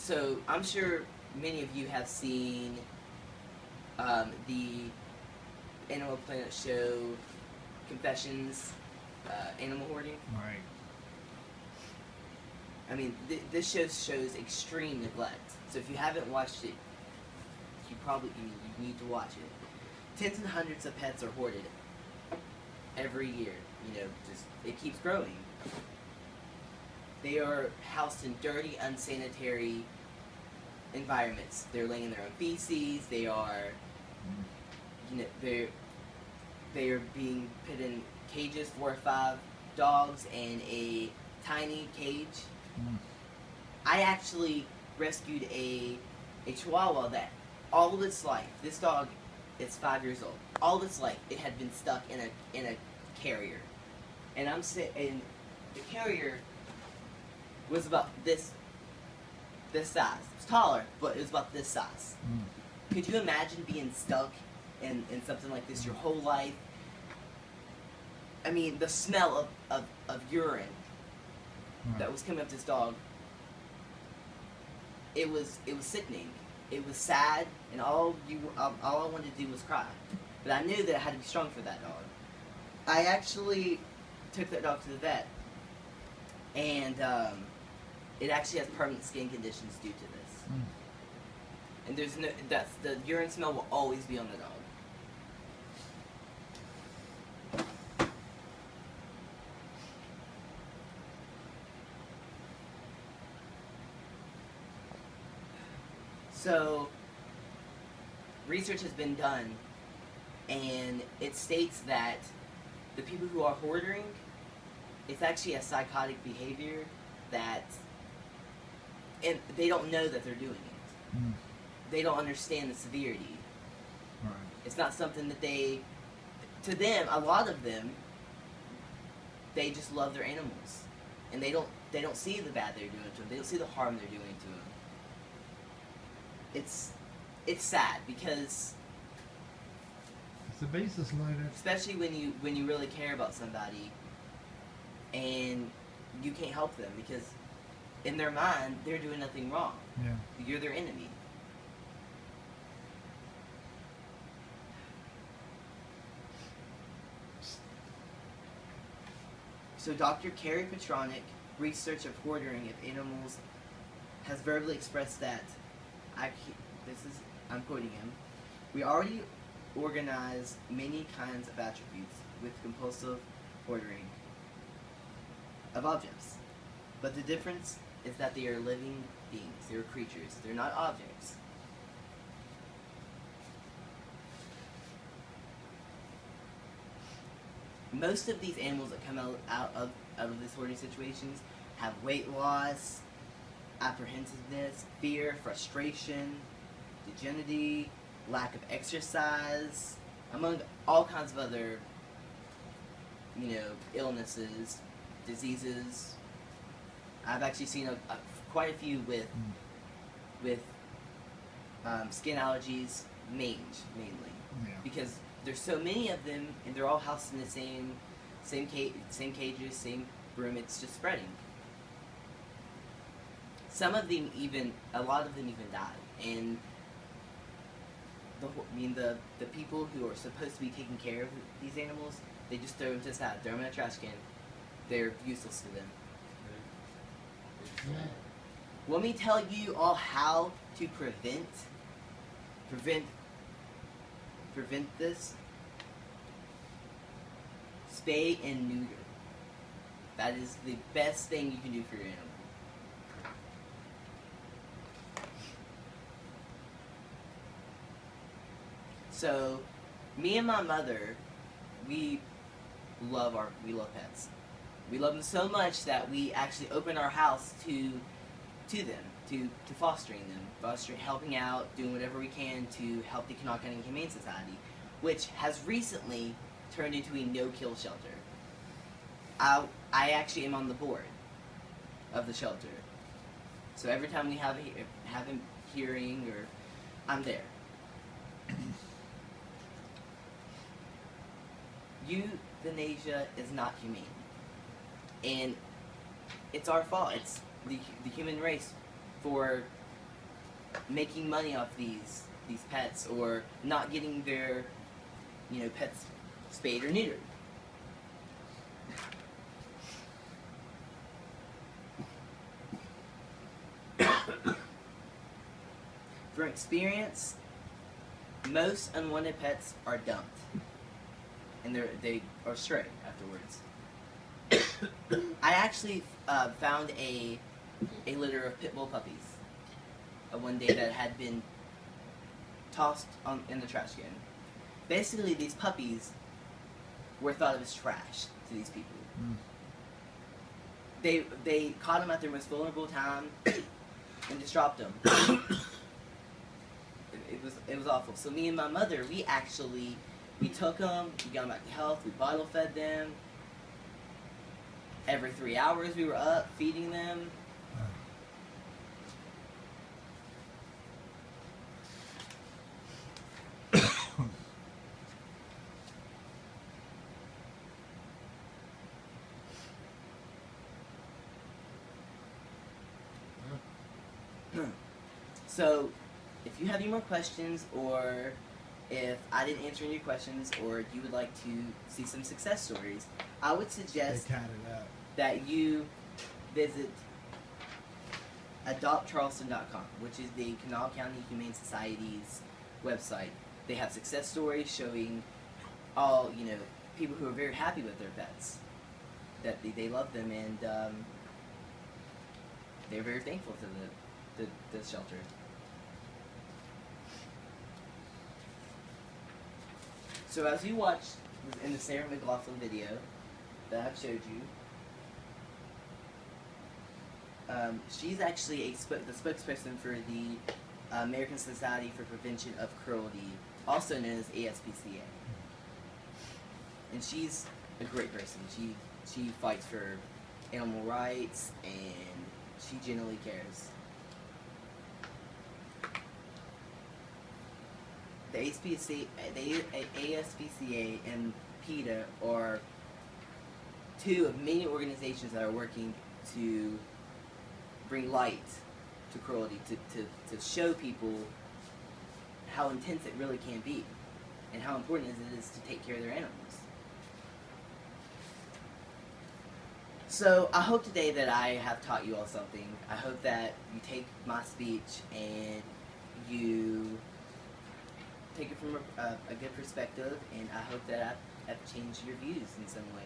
So I'm sure many of you have seen the Animal Planet show Confessions, Animal Hoarding. Right. I mean, this show shows extreme neglect. So if you haven't watched it, you need to watch it. Tens and hundreds of pets are hoarded every year. Just it keeps growing. They are housed in dirty, unsanitary environments. They're laying in their own feces. They are, they are being put in cages, 4 or 5 dogs in a tiny cage. I actually rescued a Chihuahua that all of its life, this dog is 5 years old. All of its life, it had been stuck in a carrier, and the carrier was about this size. It's taller, but it was about this size. Could you imagine being stuck in something like this your whole life? I mean, the smell of urine that was coming up this dog, it was sickening. It was sad, and all I wanted to do was cry. But I knew that I had to be strong for that dog. I actually took that dog to the vet, and it actually has permanent skin conditions due to this. And the urine smell will always be on the dog. So, research has been done, and it states that the people who are hoarding, it's actually a psychotic behavior and they don't know that they're doing it. They don't understand the severity. Right. It's not something that to them, a lot of them, they just love their animals, and they don't see the bad they're doing to them. They don't see the harm they're doing to them. It's sad because It's the basis later. especially when you really care about somebody and you can't help them because in their mind they're doing nothing wrong. Yeah. You're their enemy. So Dr. Kerry Petronic, researcher of hoarding of animals, has verbally expressed that I'm quoting him. We already organize many kinds of attributes with compulsive hoarding of objects. But the difference is that they are living beings. They are creatures. They're not objects. Most of these animals that come out of these hoarding situations have weight loss, apprehensiveness, fear, frustration, degeneracy, lack of exercise, among all kinds of other, illnesses, diseases. I've actually seen quite a few with skin allergies, mainly, Yeah. because there's so many of them, and they're all housed in the same cages, same room. It's just spreading. A lot of them even die, and the people who are supposed to be taking care of these animals, they just throw them to the side, throw them in a trash can. They're useless to them. Yeah. Let me tell you all how to prevent this. Spay and neuter. That is the best thing you can do for your animal. So, me and my mother, we love pets. We love them so much that we actually opened our house to them, to fostering them, helping out, doing whatever we can to help the Kanaka County Humane Society, which has recently turned into a no-kill shelter. I actually am on the board of the shelter, so every time we have a hearing, or I'm there. Euthanasia is not humane, and it's our fault. It's the human race for making money off these pets, or not getting their pets spayed or neutered. From experience, most unwanted pets are dumped, and they are stray afterwards. I actually found a litter of pit bull puppies one day that had been tossed in the trash can. Basically, these puppies were thought of as trash to these people. They caught them at their most vulnerable time and just dropped them. It was awful. So me and my mother, we took them, we got them back to health, we bottle fed them. Every 3 hours we were up feeding them. So, if you have any more questions, or if I didn't answer any of your questions, or you would like to see some success stories, I would suggest that you visit adoptcharleston.com, which is the Kanawha County Humane Society's website. They have success stories showing all, people who are very happy with their pets, that they love them, and they're very thankful to the shelter. So as you watched in the Sarah McLaughlin video that I've showed you, she's actually the spokesperson for the American Society for Prevention of Cruelty, also known as ASPCA. And she's a great person. She fights for animal rights, and she genuinely cares. The ASPCA and PETA are two of many organizations that are working to bring light to cruelty, to show people how intense it really can be, and how important it is to take care of their animals. So I hope today that I have taught you all something. I hope that you take my speech and you take it from a good perspective, and I hope that I've changed your views in some way.